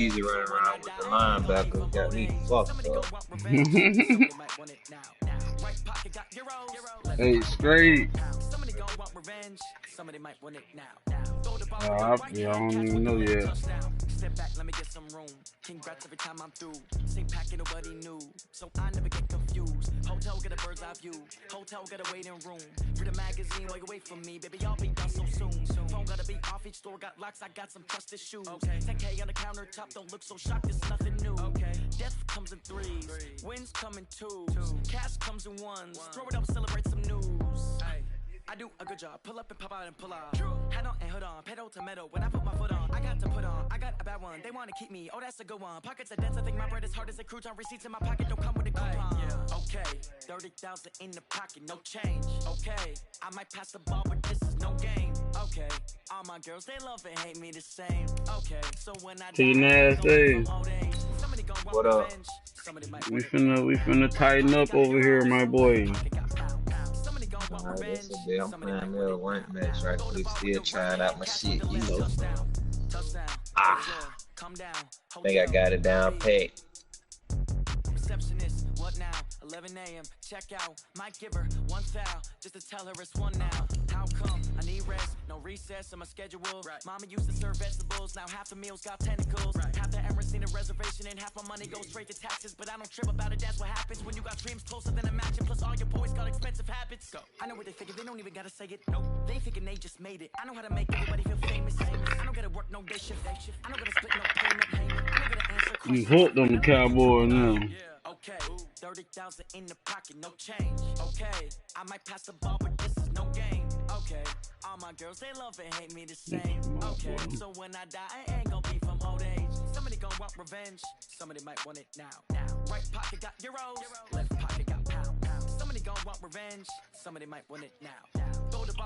Easy running around with the linebacker got me fucked up. Hey, straight. Yeah, I don't even know yet. Step back, let me get some room. Congrats every time I'm through. Same packing, nobody knew. So I never get confused. Hotel, get a bird's eye view. Hotel, get a waiting room. Read a magazine while you wait for me. Baby, I'll be done so soon. Phone gotta be off, each store got locks. I got some trusted shoes. 10K on the countertop, don't look so shocked, it's nothing new. Death comes in threes. Wins come in twos. Cash comes in ones. Throw it up, celebrate some news. I do a good job. Pull up and pop out and pull out. Head on and hood on. Pedal to metal. When I put my foot on, I got to put on. I got a bad one. They want to keep me. Oh, that's a good one. Pockets are dense. I think my bread is hard as a crouton. Receipts in my pocket don't come with a coupon. Okay, 30,000 in the pocket, no change. Okay, I might pass the ball, but this is no game. Okay, all my girls they love and hate me the same. Okay, so when I T-Nasty. What up? We finna tighten up over here, my boy. Alright, this is a I'm playing a little rank match right quick. Still trying out my shit, you know. Think I got it down pat. Receptionist, what now? 11 a.m. Check out. Might give her one foul just to tell her it's one now. How come? I need rest, no recess on my schedule. Mama used to serve vegetables, now half the meals got tentacles. Half the Emirates need a reservation and half my money goes straight to taxes. But I don't trip about it, that's what happens when you got dreams closer than a match. And plus all your boys got expensive habits. Go. I know what they figure, they don't even gotta say it. Nope. They thinking they just made it. I know how to make everybody feel famous. I don't gotta work no day shift. I don't gotta split no payment. I don't gotta answer questions. You hooked on the Cowboy now. Okay, 30,000 in the pocket, no change. Okay, I might pass the ball, but this is no game. Okay, all my girls, they love and hate me the same. Okay, so when I die, I ain't gonna be from old age. Somebody gonna want revenge, somebody might want it now. Right pocket got euros, left pocket got pound. Somebody gonna want revenge, somebody might want it now.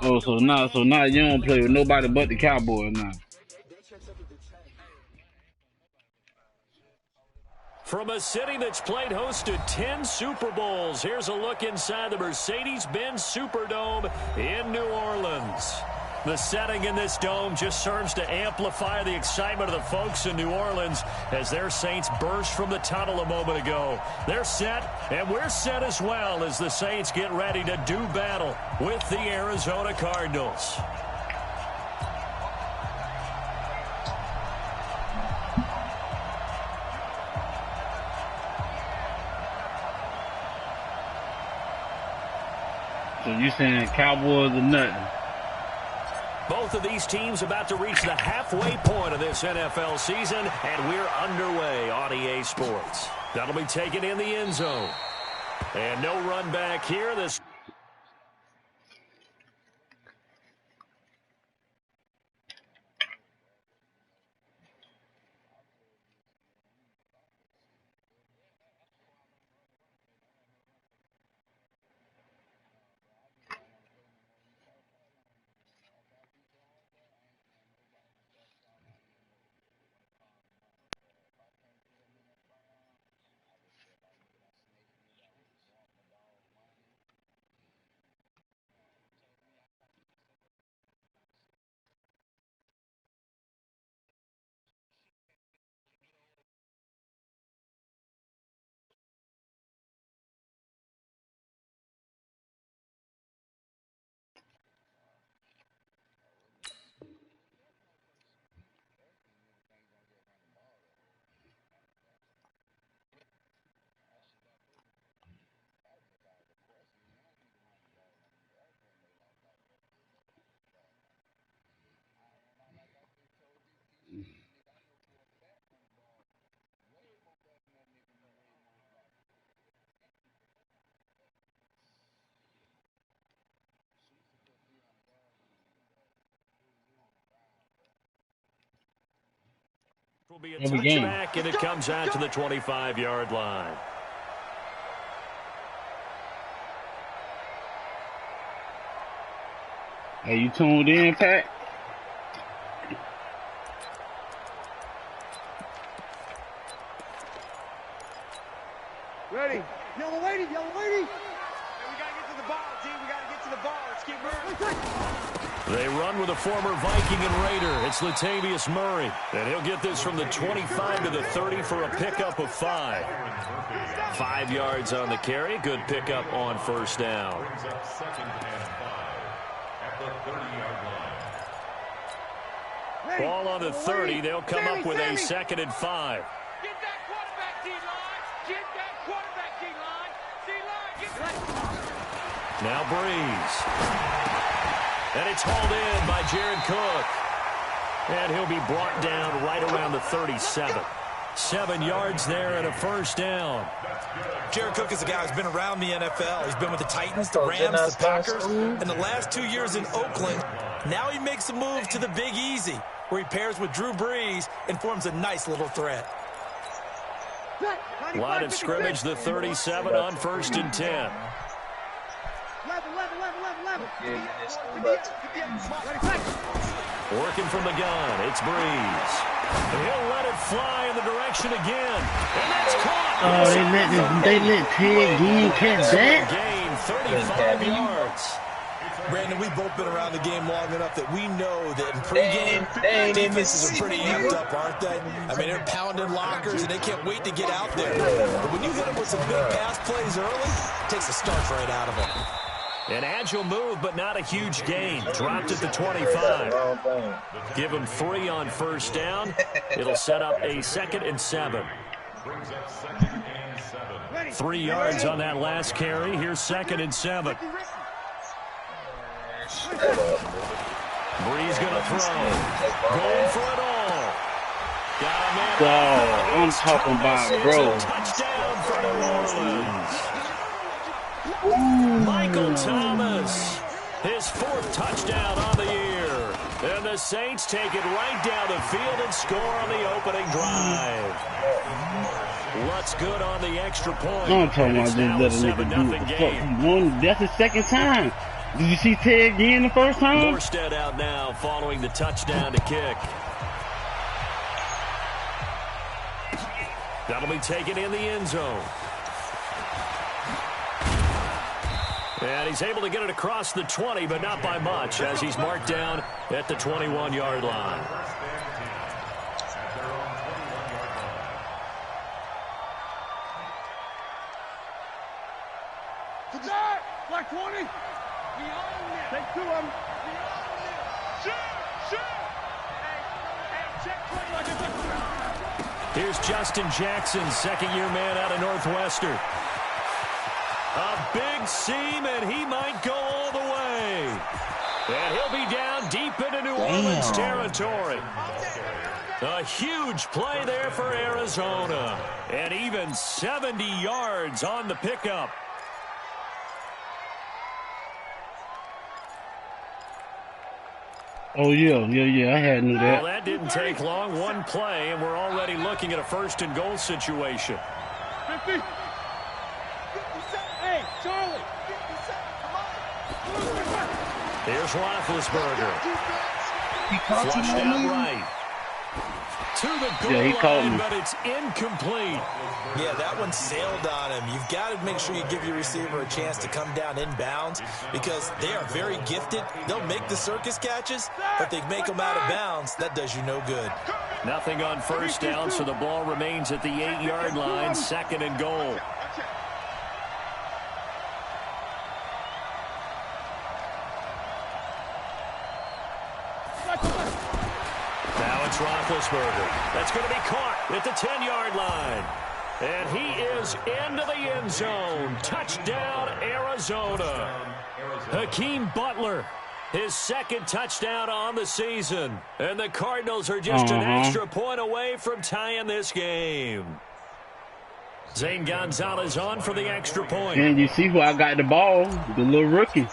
Oh, so now you don't play with nobody but the Cowboy now. From a city that's played host to 10 Super Bowls, here's a look inside the Mercedes-Benz Superdome in New Orleans. The setting in this dome just serves to amplify the excitement of the folks in New Orleans as their Saints burst from the tunnel a moment ago. They're set, and we're set as well as the Saints get ready to do battle with the Arizona Cardinals. So you saying Cowboys or nothing? Both of these teams about to reach the halfway point of this NFL season, and we're underway on EA Sports. That'll be taken in the end zone. And no run back here. This will be a touchback, and it comes out to the 25-yard line. Hey, you tuned in, Pat? Ready. Yellow lady, yellow lady. Hey, we got to get to the ball. They run with a former Viking and Raider. It's Latavius Murray. And he'll get this from the 25 to the 30 for a pickup of 5. 5 yards on the carry. Good pickup on first down. Ball on the 30. They'll come up with a 2nd and 5. Get that quarterback, D-line. Get that quarterback, D-line. D-line, get Now Breeze. And it's hauled in by Jared Cook. And he'll be brought down right around the 37. 7 yards there and a first down. Jared Cook is a guy who's been around the NFL. He's been with the Titans, the Rams, the Packers, and the last 2 years in Oakland. Now he makes a move to the Big Easy, where he pairs with Drew Brees and forms a nice little threat. Line of scrimmage, the 37 on 1st and 10. Working from the gun, it's Breeze. He'll let it fly in the direction again. And that's caught. Oh, they let Ted Ginn catch that? Gain 35 yards. Brandon, we've both been around the game long enough that we know that in pregame, defenses are pretty amped up, aren't they? I mean, they're pounding lockers, and they can't wait to get out there. But when you hit them with some big pass plays early, it takes the starch right out of them. An agile move, but not a huge gain. Dropped at the 25. Give him 3 on first down. It'll set up a 2nd and 7. 3 yards on that last carry. Here's 2nd and 7. Breeze gonna throw. Going for it all. Got a man. Oh, I'm talking about, bro. Touchdown for New Orleans. Michael Thomas, his 4th touchdown on the year. And the Saints take it right down the field and score on the opening drive. Lutz good on the extra point. I'm talking about this little nigga do what the fuck he wanted. That's the 2nd time. Did you see Ted Ginn the first time? Morstead out now following the touchdown to kick. That'll be taken in the end zone. And he's able to get it across the 20, but not by much, as he's marked down at the 21-yard line. Black 20. Take 2 of them. Here's Justin Jackson, 2nd-year man out of Northwestern. A big seam, and he might go all the way. And he'll be down deep into New Orleans territory. A huge play there for Arizona. And even 70 yards on the pickup. Oh, yeah, I had knew that. Well, that didn't take long. 1 play, and we're already looking at a 1st and goal situation. 50. Hey, Charlie. Here's Roethlisberger. Flushed out right. To the goal line, but it's incomplete. Yeah, that one sailed on him. You've got to make sure you give your receiver a chance to come down inbounds because they are very gifted. They'll make the circus catches, but they make them out of bounds. That does you no good. Nothing on first down, so the ball remains at the 8-yard line, 2nd and goal. Now it's Roethlisberger. That's going to be caught at the 10-yard line. And he is into the end zone. Touchdown, Arizona. Hakeem Butler, his 2nd touchdown on the season. And the Cardinals are just an extra point away from tying this game. Zane Gonzalez on for the extra point. And you see who I got the ball? The little rookie.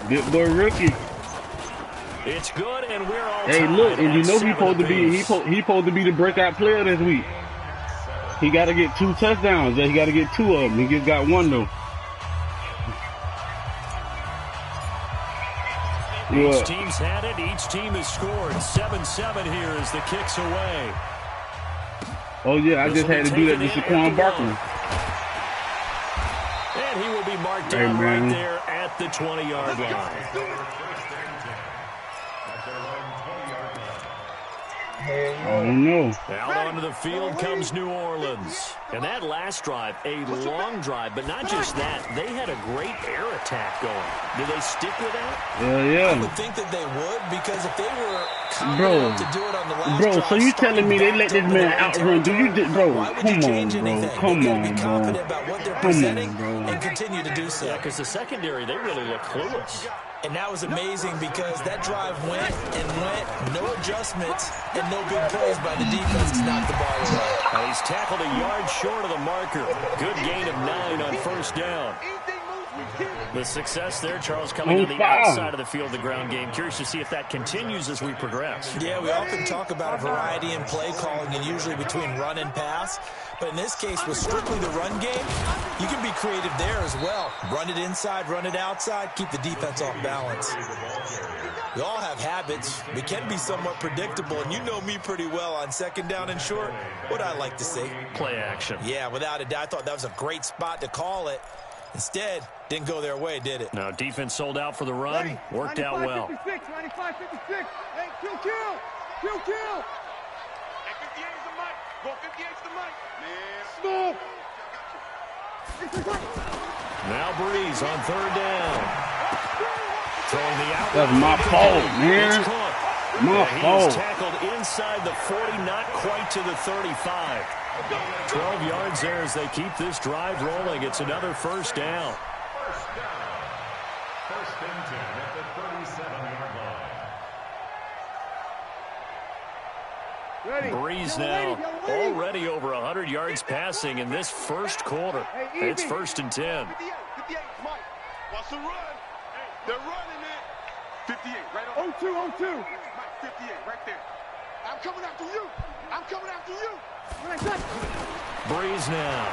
Big boy rookie. It's good, and we're all Hey, look, and you know he's supposed to be the breakout player this week. He got to get 2 touchdowns. He got to get 2 of them. He just got 1 though. Each team's had it. Each team has scored. 7-7 here as the kick's away. Oh yeah, I just had to do that to Saquon Barkley. And he will be marked down right there at the 20-yard line. Oh, no. Out onto the field comes New Orleans. And that last drive, a long drive, but not just that. They had a great air attack going. Did they stick with that? Yeah. I would think that they would, because if they were confident to do it on the last drive, so you telling me they let this man outrun? Do you just, bro? Why would you change anything? Come They on, gotta be confident about what they're presenting and continue to do so. Yeah, because the secondary, they really look clueless. And that was amazing because that drive went and went, no adjustments, and no big plays by the defense to knock the ball away. And he's tackled a yard short of the marker. Good gain of 9 on first down. The success there, Charles, coming to the outside of the field, the ground game. Curious to see if that continues as we progress. Yeah, we often talk about a variety in play calling and usually between run and pass. But in this case, with strictly the run game, you can be creative there as well. Run it inside, run it outside, keep the defense off balance. We all have habits. We can be somewhat predictable, and you know me pretty well on second down and short. What I like to see? Play action. Yeah, without a doubt. I thought that was a great spot to call it. Instead, didn't go their way, did it? No, defense sold out for the run. Worked out well. 95, 56. Hey, kill. Hey, 58 is the mic. Go 58 is the mic. Man. Small. Now Breeze on third down. Throwing the out. That's my fault, man. My fault. He's tackled inside the 40, not quite to the 35. 12 yards there as they keep this drive rolling. It's another first down. First and 10 at the 37-yard line. Breeze now already over 100 yards passing in this first quarter. It's first and 10. 58, Mike. Watch the run. They're running it. 58, right on. 02. Mike, 58, right there. I'm coming after you. Breeze now.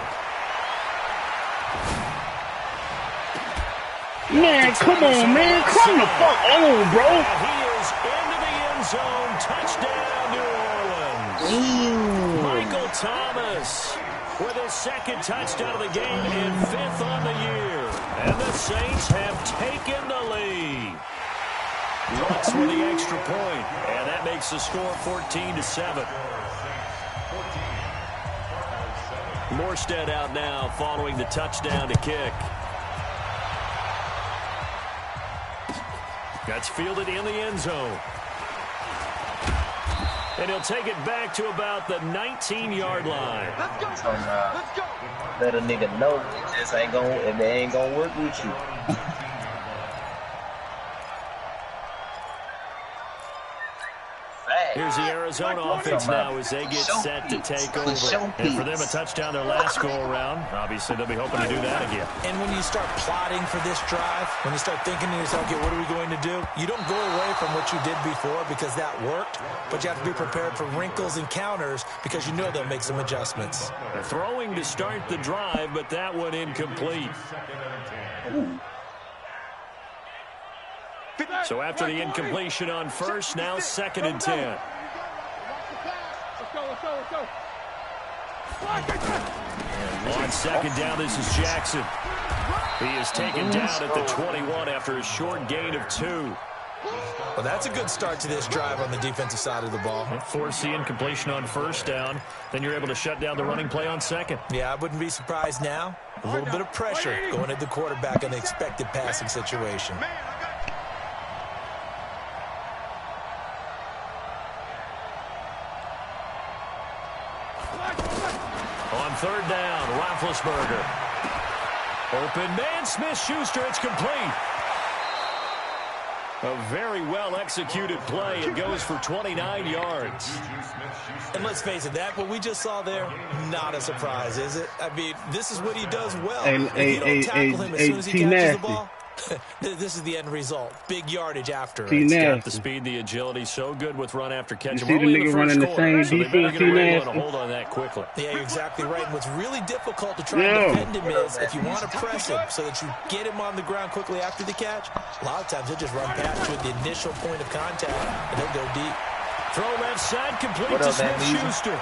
Man, come on, man. Come the fuck on, bro. He is into the end zone. Touchdown, New Orleans. Michael Thomas with his second touchdown of the game and 5th on the year. And the Saints have taken the lead. Lutz with the extra point, and that makes the score 14-7. Morstead out now following the touchdown to kick. That's fielded in the end zone. And he'll take it back to about the 19-yard line. Let's go. Let a nigga know it just ain't gonna, if it ain't gonna work with you. Here's the Arizona offense now as they get set to take over. And for them, a touchdown their last go-around. Obviously, they'll be hoping to do that again. And when you start plotting for this drive, when you start thinking to yourself, okay, what are we going to do? You don't go away from what you did before because that worked, but you have to be prepared for wrinkles and counters because you know they'll make some adjustments. They're throwing to start the drive, but that one incomplete. So after the incompletion on first, now 2nd and 10. Let's go. On second down, this is Jackson. He is taken down at the 21 after a short gain of 2. Well, that's a good start to this drive on the defensive side of the ball. Force the incompletion on first down. Then you're able to shut down the running play on second. Yeah, I wouldn't be surprised now. A little bit of pressure going at the quarterback in an expected passing situation. On third down, Roethlisberger. Open man, Smith-Schuster, it's complete. A very well-executed play. It goes for 29 yards. And let's face it, that what we just saw there, not a surprise, is it? I mean, this is what he does well. If you don't tackle him as soon as he catches the ball, this is the end result. Big yardage after it. He's got the speed, the agility, so good with run after catch. You see the nigga running the same defense, to hold on that quickly. Yeah, you're exactly right. And what's really difficult to try and defend him is if you want to press him so that you get him on the ground quickly after the catch, a lot of times he'll just run past you at the initial point of contact, and he'll go deep. Throw left side, complete to Smith-Schuster.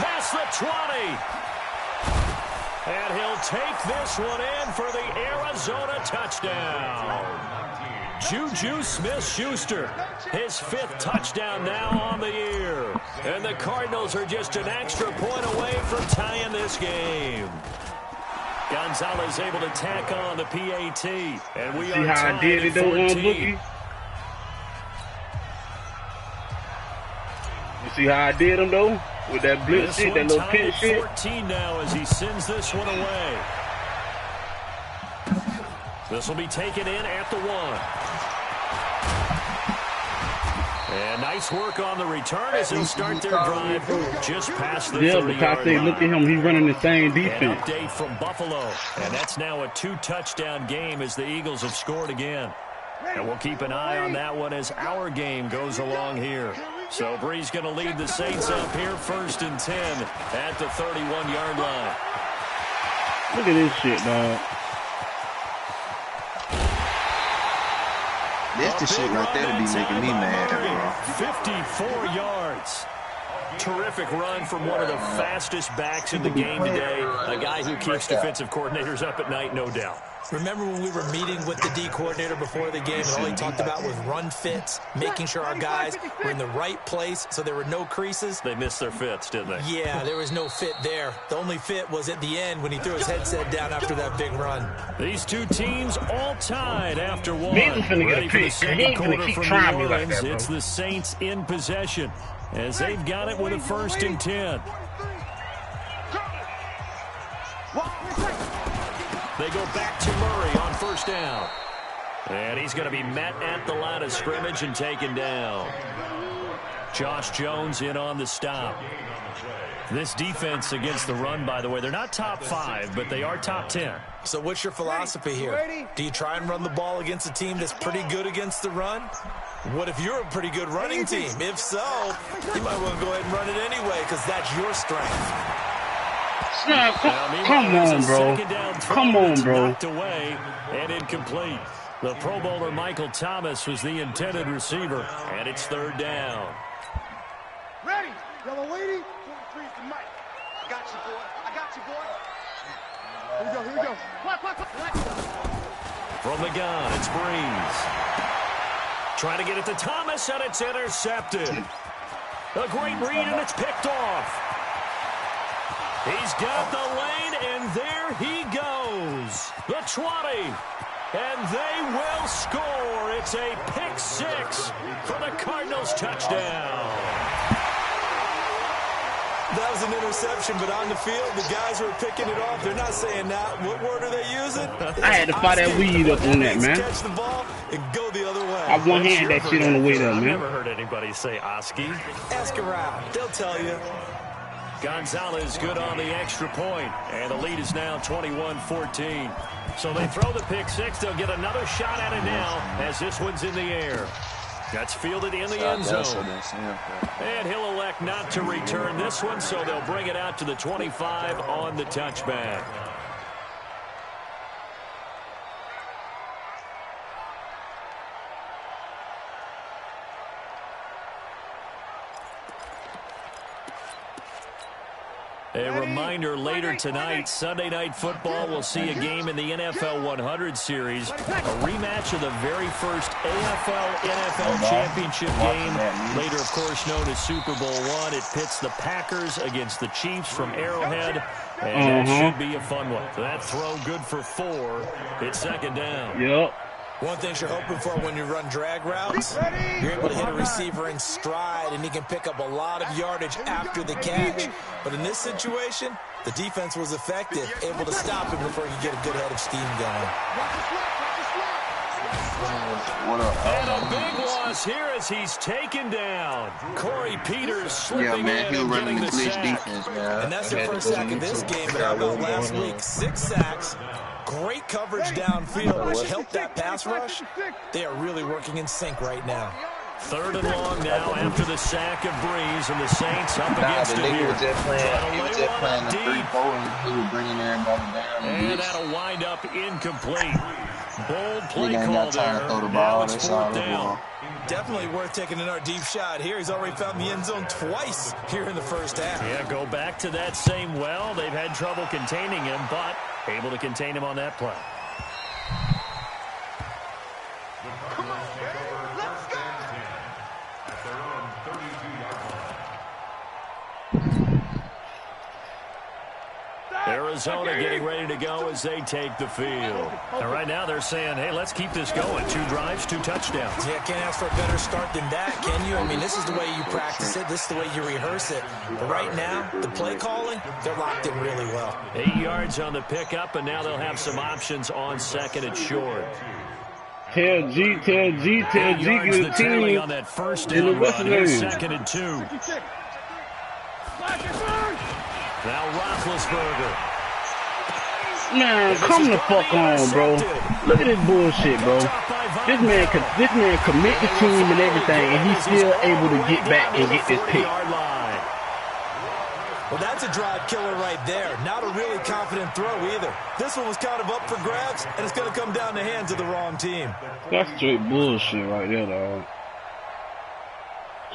Past the 20. And he'll take this one in for the Arizona touchdown. Juju Smith-Schuster, his 5th touchdown now on the year. And the Cardinals are just an extra point away from tying this game. Gonzalez able to tack on the PAT. And we are tied at 14. You see how I did him, though? With that blitz shit, that little pit shit. 14 now as he sends this one away. This will be taken in at the 1. And nice work on the return as he'll start their drive just past the 30-yard line. Yeah, because look at him. He's running the same defense. An update from Buffalo. And that's now a 2-touchdown game as the Eagles have scored again. And we'll keep an eye on that one as our game goes along here. So Bree's going to lead the Saints up here 1st and 10 at the 31-yard line. Look at this shit, dog. That's the shit right there to be making me mad, bro. 54 yards. Terrific run from one of the fastest backs in the game today. A guy who keeps defensive coordinators up at night, no doubt. Remember when we were meeting with the D coordinator before the game and all he talked about was run fits, making sure our guys were in the right place so there were no creases? They missed their fits, didn't they? Yeah, there was no fit there. The only fit was at the end when he threw his headset down after that big run. These two teams all tied after one. Man's finna get a Ready for the pick. second He ain't quarter gonna keep from trying New me like Orleans. that, bro. It's the Saints in possession as they've got it with a 1st and 10. They go back to Murray on 1st down. And he's going to be met at the line of scrimmage and taken down. Josh Jones in on the stop. This defense against the run, by the way, they're not top 5, but they are top 10. So what's your philosophy here? Do you try and run the ball against a team that's pretty good against the run? What if you're a pretty good running team? If so, you might want to go ahead and run it anyway because that's your strength. Snap, come on, bro. Come on, bro. Knocked away and incomplete. The Pro Bowler Michael Thomas was the intended receiver, and it's 3rd down. Ready? Yellow lady. 23's the mic. I got you, boy. I got you, boy. Here we go. Here we go. From the gun, it's Breeze. Trying to get it to Thomas, and it's intercepted. A great read, and it's picked off. He's got the lane, and there he goes. The 20. And they will score. It's a pick 6 for the Cardinals touchdown. That was an interception, but on the field, the guys who are picking it off, they're not saying that. What word are they using? I had to fight that weed up on that, man. Catch the ball and go the other way. I one-handed that shit on the way there, I've man. never heard anybody say Oski. Ask around. They'll tell you. Gonzalez good on the extra point, and the lead is now 21-14. So they throw the pick 6. They'll get another shot at it now as this one's in the air. That's fielded in the end zone. And he'll elect not to return this one, so they'll bring it out to the 25 on the touchback. A reminder, later tonight, Sunday Night Football will see a game in the NFL 100 Series, a rematch of the very first AFL-NFL Championship game, later, of course, known as Super Bowl I. It pits the Packers against the Chiefs from Arrowhead, and that should be a fun one. That throw good for 4. It's 2nd down. Yep. One thing you're hoping for when you run drag routes, you're able to hit a receiver in stride, and he can pick up a lot of yardage after the catch. But in this situation, the defense was effective, able to stop him before he could get a good head of steam going. And a big loss here as he's taken down. Corey Peters slipping in and getting the sack. Defense, man. And that's their first sack of this game, but how about last week? 6 sacks. Great coverage downfield, which helped that pass rush. They are really working in sync right now. 3rd and long now after the sack of Breeze, and the Saints up against it here. Was just playing the 3-4, and he was bringing everybody down. And that'll wind up incomplete. Bold He play ain't call got time to there. throw the Now ball. it's That's all 4th it down. was. Definitely worth taking another deep shot here. He's already found the end zone twice here in the first half. Yeah, go back to that same well. They've had trouble containing him, but able to contain him on that play. Come on, man. Let's go. At their own 32-yard line. Arizona getting ready to go as they take the field. And right now they're saying, hey, let's keep this going. 2 drives, 2 touchdowns. Yeah, can't ask for a better start than that, can you? I mean, this is the way you practice it. This is the way you rehearse it. But right now, the play calling, they're locked in really well. 8 yards on the pickup, and now they'll have some options on 2nd and short. Tell G, get The a tally team on that first in the down West run. Here's End. 2nd and 2. Now Roethlisberger. Man, come the fuck on, bro. Look at this bullshit, bro. This man commit the team and everything, and he's still able to get back and get this pick. Well, that's a drive killer right there. Not a really confident throw either. This one was kind of up for grabs, and it's going to come down the hands of the wrong team. That's straight bullshit right there, dog.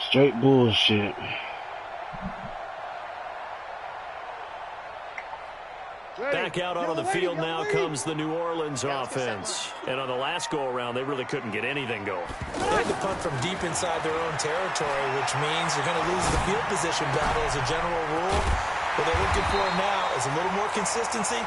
Straight bullshit. Back out onto the field now comes the New Orleans offense. And on the last go-around, they really couldn't get anything going. They had to punt from deep inside their own territory, which means you're going to lose the field position battle as a general rule. What they're looking for now is a little more consistency,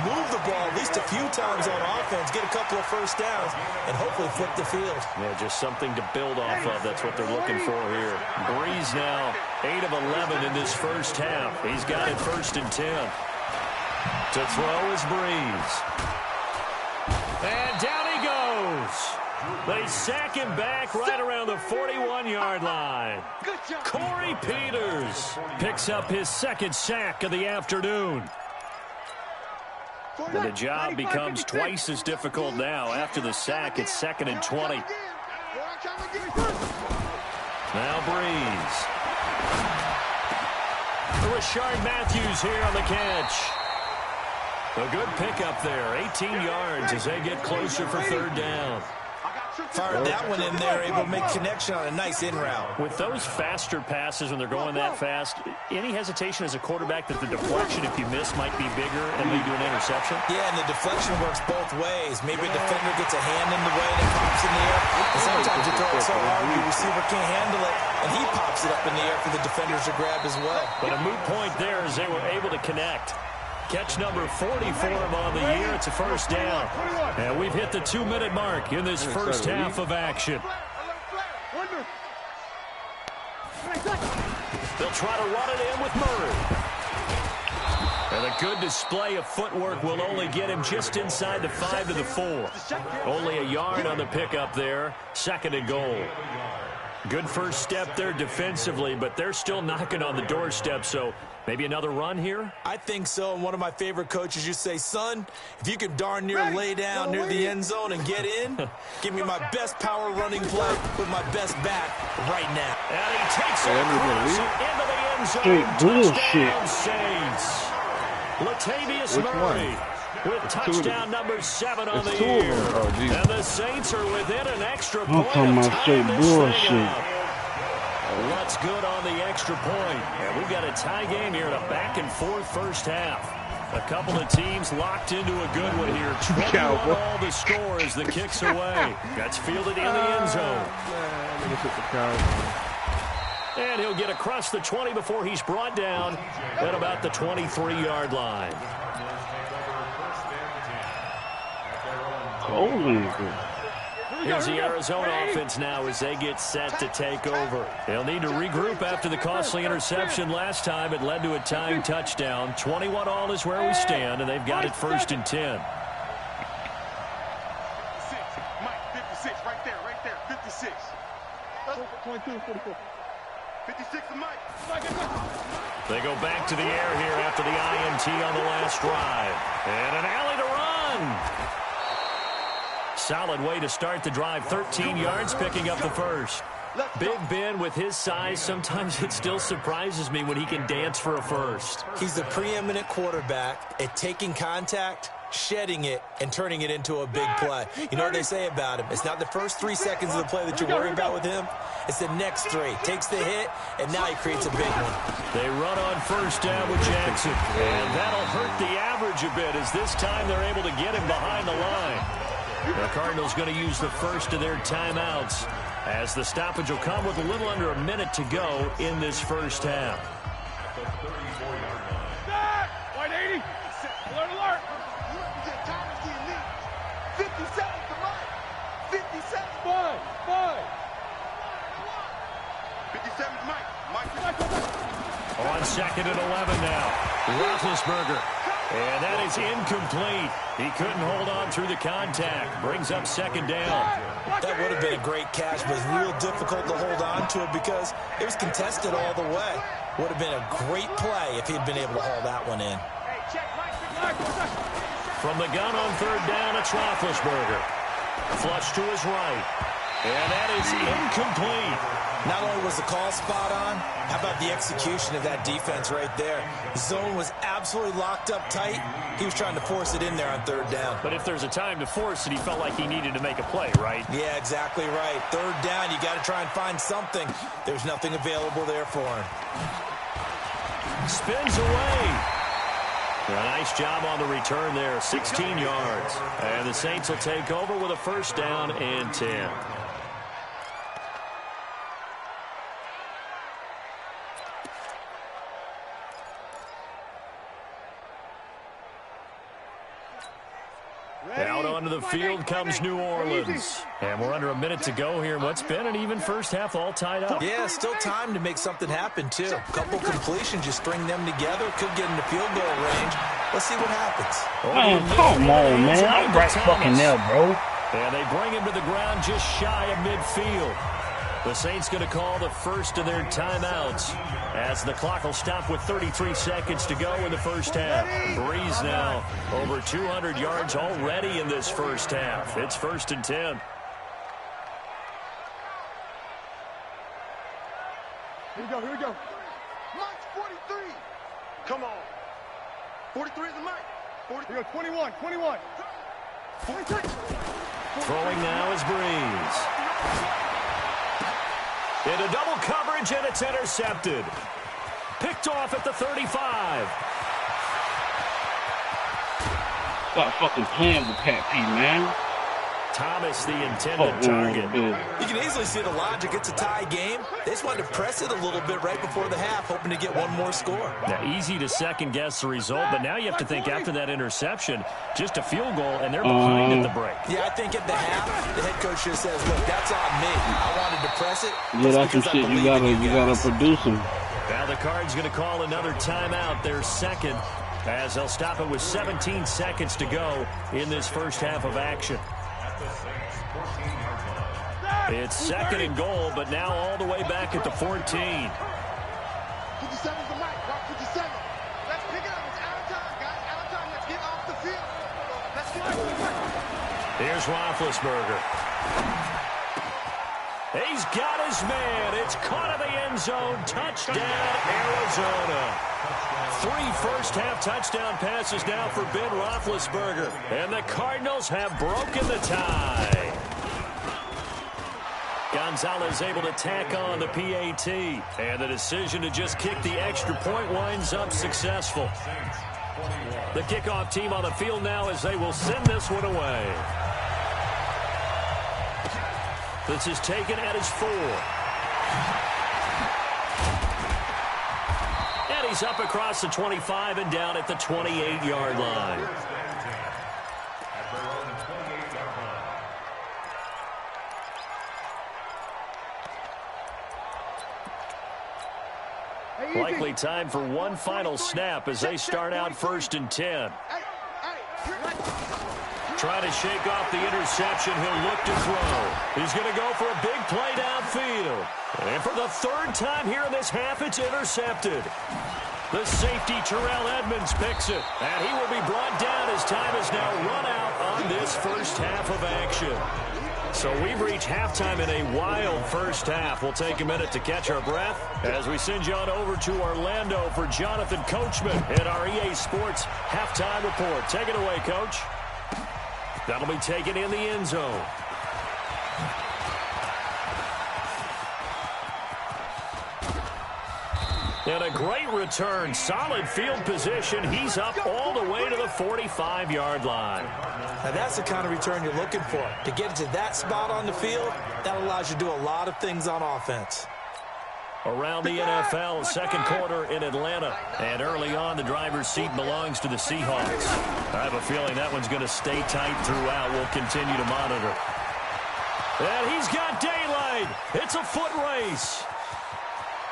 move the ball at least a few times on offense, get a couple of first downs, and hopefully flip the field. Yeah, just something to build off of. That's what they're looking for here. Breeze now 8 of 11 in this first half. He's got it 1st and 10. To throw is Breeze. And down he goes. They sack him back right around the 41-yard line. Corey Peters picks up his 2nd sack of the afternoon. And the job becomes twice as difficult now. After the sack, it's 2nd and 20. Now Breeze. Rashard Matthews here on the catch. A good pickup there, 18 yards as they get closer for 3rd down. Fired that one in there, able to make connection on a nice in route. With those faster passes when they're going that fast, any hesitation as a quarterback that the deflection, if you miss, might be bigger and lead to an interception? Yeah, and the deflection works both ways. Maybe a defender gets a hand in the way and it pops in the air. And sometimes you throw it so hard, the receiver can't handle it, and he pops it up in the air for the defenders to grab as well. But a moot point there as they were able to connect. Catch number 40 for him on the year. It's a 1st down. And we've hit the 2-minute mark in this first half of action. They'll try to run it in with Murray. And a good display of footwork will only get him just inside the 5 to the 4. Only a yard on the pickup there. 2nd and goal. Good first step there defensively, but they're still knocking on the doorstep, so maybe another run here? I think so. And one of my favorite coaches used to say, son, if you can darn near lay down near the end zone and get in, give me my best power running play with my best bat right now. And he takes it across into the end zone. Touchdown Saints. Latavius Murray with touchdown number 7 on the year. And the Saints are within an extra point. I'm talking about straight bullshit. What's good on the extra point? And we've got a tie game here in a back-and-forth first half. A couple of teams locked into a good one here. 21 all the score as the kick's away. That's fielded in the end zone. And he'll get across the 20 before he's brought down at about the 23-yard line. Here's the Arizona offense now as they get set to take over. They'll need to regroup after the costly interception last time. It led to a tying touchdown. 21 all is where we stand, and they've got it 1st and 10. 56, right there, 56. 22, 44. 56 to Mike. They go back to the air here after the INT on the last drive. And an alley to run. Solid way to start the drive. 13 yards, picking up the first. Big Ben, with his size, sometimes it still surprises me when he can dance for a first. He's the preeminent quarterback at taking contact shedding it, and turning it into a big play. You know what they say about him? It's not the first 3 seconds of the play that you're worried about with him. It's the next 3. Takes the hit, and now he creates a big one. They run on first down with Jackson, and that'll hurt the average a bit as this time they're able to get him behind the line. The Cardinals going to use the first of their timeouts as the stoppage will come with a little under a minute to go in this first half. White 80. Alert, alert. 50 seconds to Mike. 50 seconds. 5. 57 to Mike. On second and 11 now. Roethlisberger. And that is incomplete. He couldn't hold on through the contact. Brings up second down. That would have been a great catch, but it's real difficult to hold on to it because it was contested all the way. Would have been a great play if he'd been able to haul that one in. From the gun on third down, it's Roethlisberger. Flush to his right. And that is incomplete. Not only was the call spot on, how about the execution of that defense right there? The zone was absolutely locked up tight. He was trying to force it in there on third down. But if there's a time to force it, he felt like he needed to make a play, right? Yeah, exactly right. Third down, you got to try and find something. There's nothing available there for him. Spins away. A nice job on the return there, 16 yards. And the Saints will take over with a first down and 10. Out onto the field comes New Orleans. And we're under a minute to go here in what's been an even first half, all tied up. Yeah, still time to make something happen, too. A couple completions, you string them together, could get into field goal range. Let's see what happens. Man, come on, man. I'm right fucking there, bro. And they bring him to the ground just shy of midfield. The Saints going to call the first of their timeouts as the clock will stop with 33 seconds to go in the first half. Breeze now over 200 yards already in this first half. It's first and 10. Here we go. Mike's 43. Come on. 43 is the Mike. 43. Here we go. 21. 43. Throwing now is Breeze. Into double coverage, and it's intercepted. Picked off at the 35. Stop fucking playing with Pat P, man. Thomas, the intended target. You can easily see the logic. It's a tie game. They just wanted to press it a little bit right before the half, hoping to get one more score. Now, easy to second-guess the result, but now you have to think after that interception, just a field goal, and they're behind at the break. Yeah, I think at the half, the head coach just says, look, that's on me. I wanted to press it. Yeah, that's some shit. You gotta produce them. Now the Cards going to call another timeout, their second, as they'll stop it with 17 seconds to go in this first half of action. It's second and goal, but now all the way back at the 14. 57 is the Mike. 57. Let's pick it up. It's out of time, guys. Out of time. Let's get off the field. Let's get off the field. Here's Roethlisberger. He's got his man. It's caught in the end zone. Touchdown, Arizona. 3 first-half touchdown passes now for Ben Roethlisberger. And the Cardinals have broken the tie. Gonzalez able to tack on the PAT. And the decision to just kick the extra point winds up successful. The kickoff team on the field now as they will send this one away. This is taken at his 4. And he's up across the 25 and down at the 28-yard line. Likely time for one final snap as they start out first and 10. Trying to shake off the interception. He'll look to throw. He's going to go for a big play downfield. And for the third time here in this half, it's intercepted. The safety, Terrell Edmonds, picks it. And he will be brought down as time is now run out on this first half of action. So we've reached halftime in a wild first half. We'll take a minute to catch our breath as we send you on over to Orlando for Jonathan Coachman in our EA Sports halftime report. Take it away, Coach. That'll be taken in the end zone. And a great return. Solid field position. He's up all the way to the 45-yard line. Now that's the kind of return you're looking for. To get to that spot on the field, that allows you to do a lot of things on offense. Around the NFL, second quarter in Atlanta. And early on, the driver's seat belongs to the Seahawks. I have a feeling that one's going to stay tight throughout. We'll continue to monitor. And he's got daylight. It's a foot race.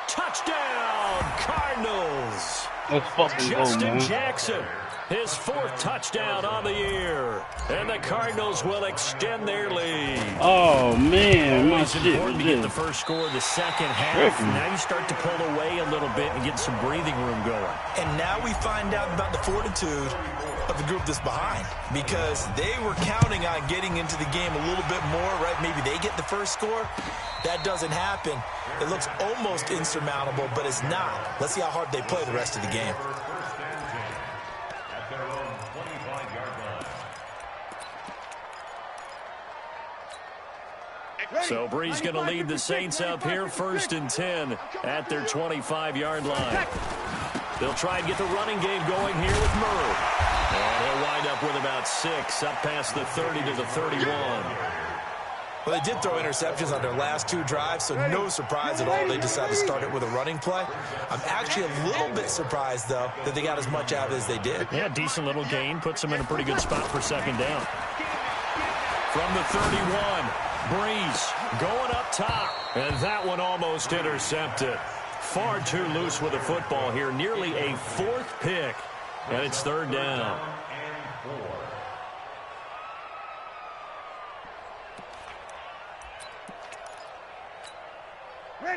Touchdown, Cardinals. Let's fucking go, Justin man. Jackson, his 4th touchdown on the year. And the Cardinals will extend their lead. Oh, man. My It's shit. important to get the first score of the second half. Tripping. Now you start to pull away a little bit and get some breathing room going. And now we find out about the fortitude of the group that's behind, because they were counting on getting into the game a little bit more, right? Maybe they get the first score. That doesn't happen. It looks almost insurmountable, but it's not. Let's see how hard they play the rest of the game. At their own 25-yard line. So Bree's going to lead the Saints up here, 1st and 10 at their 25-yard line. They'll try and get the running game going here with Murray. And he'll wind up with about 6, up past the 30 to the 31. Well, they did throw interceptions on their last 2 drives, so no surprise at all they decided to start it with a running play. I'm actually a little bit surprised, though, that they got as much out of it as they did. Yeah, decent little gain. Puts them in a pretty good spot for second down. From the 31, Breeze going up top. And that one almost intercepted. Far too loose with the football here. Nearly a 4th pick. And it's 3rd down.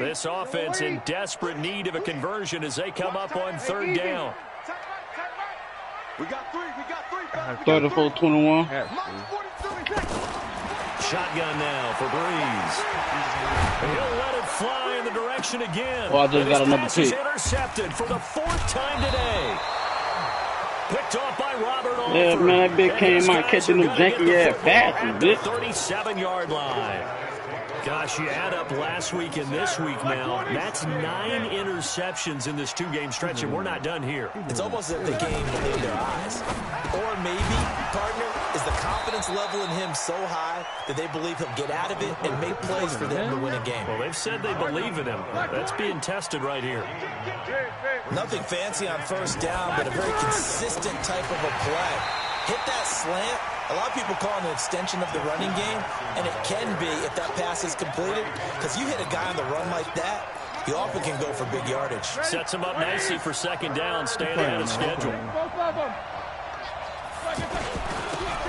This offense in desperate need of a conversion as they come up on 3rd down. We got 3. 34-21. Shotgun now for Breeze. He'll let it fly in the direction again. Oh, I just got another Pass is pick. intercepted for the 4th time today. Picked off by Robert Alford. Yeah, man, that bitch came out catching them janky ass passes, bitch. 37-yard line. Gosh, you add up last week and this week now. That's 9 interceptions in this 2-game stretch, and we're not done here. It's almost as if the game believed their eyes. Or maybe, partner, is the confidence level in him so high that they believe he'll get out of it and make plays for them to win a game. Well, they've said they believe in him. That's being tested right here. Nothing fancy on 1st down, but a very consistent type of a play. Hit that slant. A lot of people call it an extension of the running game, and it can be if that pass is completed, because you hit a guy on the run like that, he often can go for big yardage. Sets him up nicely for 2nd down, staying ahead of schedule.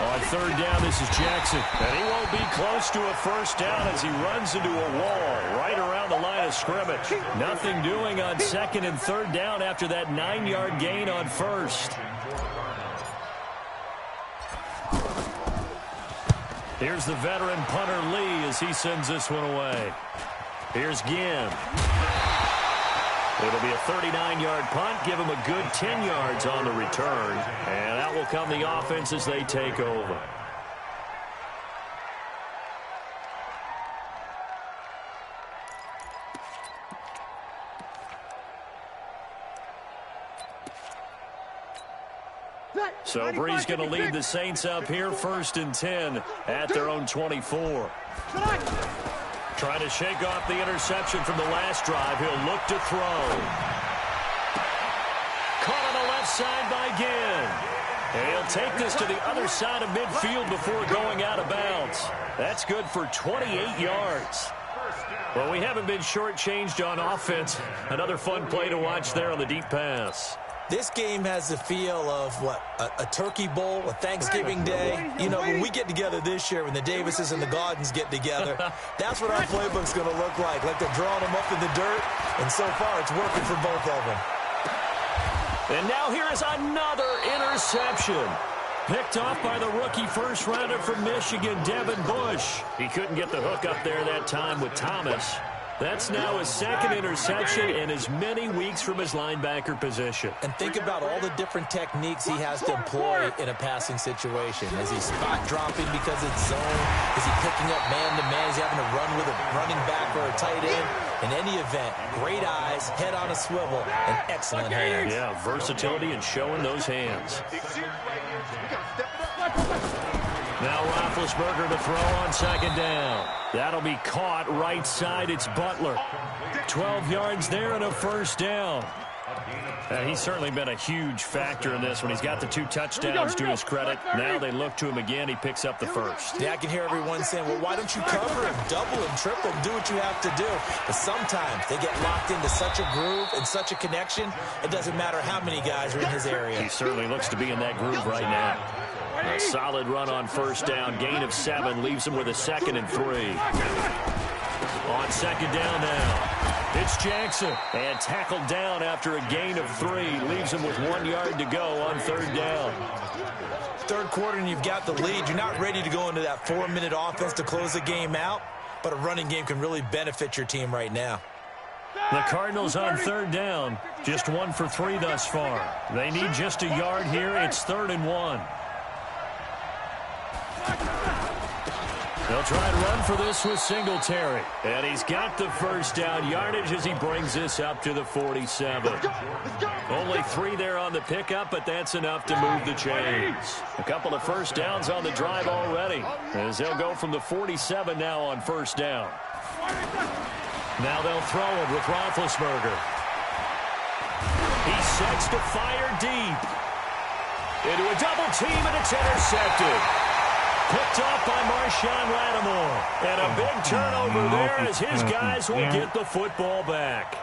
On 3rd down, this is Jackson, and he won't be close to a 1st down as he runs into a wall right around the line of scrimmage. Nothing doing on 2nd and 3rd down after that 9-yard gain on 1st. Here's the veteran punter Lee as he sends this one away. Here's Ginn. It'll be a 39-yard punt. Give him a good 10 yards on the return. And out will come the offense as they take over. So Bree's going to lead the Saints up here, 1st and 10 at their own 24. Trying to shake off the interception from the last drive. He'll look to throw. Caught on the left side by Ginn. And he'll take this to the other side of midfield before going out of bounds. That's good for 28 yards. Well, we haven't been shortchanged on offense. Another fun play to watch there on the deep pass. This game has the feel of, what, a turkey bowl, a Thanksgiving day. You know, when we get together this year, when the Davises and the Gardens get together, that's what our playbook's going to look like they're drawing them up in the dirt, and so far it's working for both of them. And now here is another interception. Picked off by the rookie first rounder from Michigan, Devin Bush. He couldn't get the hook up there that time with Thomas. That's now his second interception in as many weeks from his linebacker position. And think about all the different techniques he has to employ in a passing situation. Is he spot dropping because it's zone? Is he picking up man-to-man? Is he having to run with a running back or a tight end? In any event, great eyes, head on a swivel, and excellent hands. Yeah, versatility and showing those hands. Now Roethlisberger to throw on second down. That'll be caught right side. It's Butler. 12 yards there and a first down. He's certainly been a huge factor in this when he's got the 2 touchdowns to his credit. Now they look to him again. He picks up the first. Yeah, I can hear everyone saying, well, why don't you cover him, double him, triple him, do what you have to do. But sometimes they get locked into such a groove and such a connection, it doesn't matter how many guys are in his area. He certainly looks to be in that groove right now. A solid run on first down. Gain of 7 leaves him with a 2nd and 3. On second down now. It's Jackson, and tackled down after a gain of 3. Leaves him with 1 yard to go on third down. Third quarter and you've got the lead. You're not ready to go into that 4-minute offense to close the game out, but a running game can really benefit your team right now. The Cardinals on third down. Just 1 for 3 thus far. They need just a yard here. It's 3rd and 1. They'll try and run for this with Singletary. And he's got the first down yardage as he brings this up to the 47. Only 3 there on the pickup, but that's enough to move the chains. A couple of first downs on the drive already, as they'll go from the 47 now on first down. Now they'll throw it with Roethlisberger. He sets to fire deep. Into a double team, and it's intercepted. Picked off by Marshawn Lattimore. And a big turnover there as his guys will get the football back.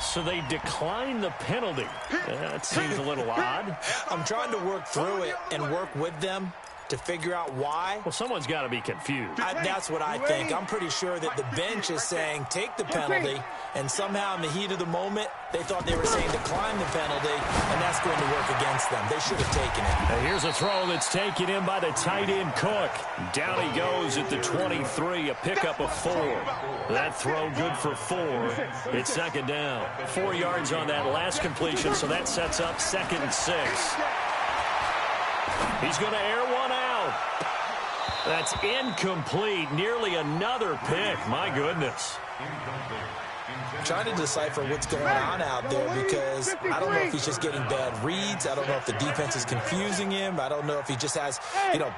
So they decline the penalty. That seems a little odd. I'm trying to work through it and work with them to figure out why. Well, someone's got to be confused. That's what I think. I'm pretty sure that the bench is saying take the penalty, and somehow in the heat of the moment, they thought they were saying decline the penalty, and that's going to work against them. They should have taken it. Now here's a throw that's taken in by the tight end Cook. Down he goes at the 23, a pickup of 4. That throw good for 4. It's second down. 4 yards on that last completion, so that sets up 2nd and 6. He's going to air one out. That's incomplete. Nearly another pick. My goodness. I'm trying to decipher what's going on out there because I don't know if he's just getting bad reads. I don't know if the defense is confusing him. I don't know if he just has,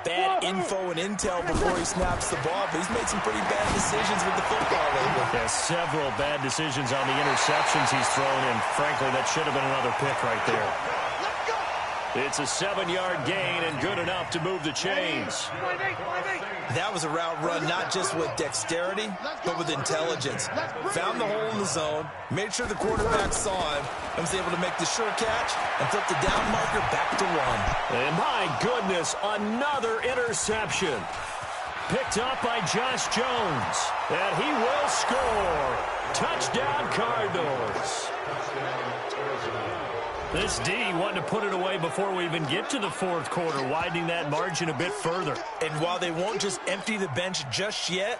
bad info and intel before he snaps the ball. But he's made some pretty bad decisions with the football lately. Yeah, several bad decisions on the interceptions he's thrown in. Frankly, that should have been another pick right there. It's a 7-yard gain and good enough to move the chains. That was a route run not just with dexterity, but with intelligence. Found the hole in the zone, made sure the quarterback saw him, and was able to make the sure catch and flip the down marker back to 1. And my goodness, another interception. Picked up by Josh Jones. And he will score. Touchdown, Cardinals. This D wanted to put it away before we even get to the fourth quarter, widening that margin a bit further. And while they won't just empty the bench just yet,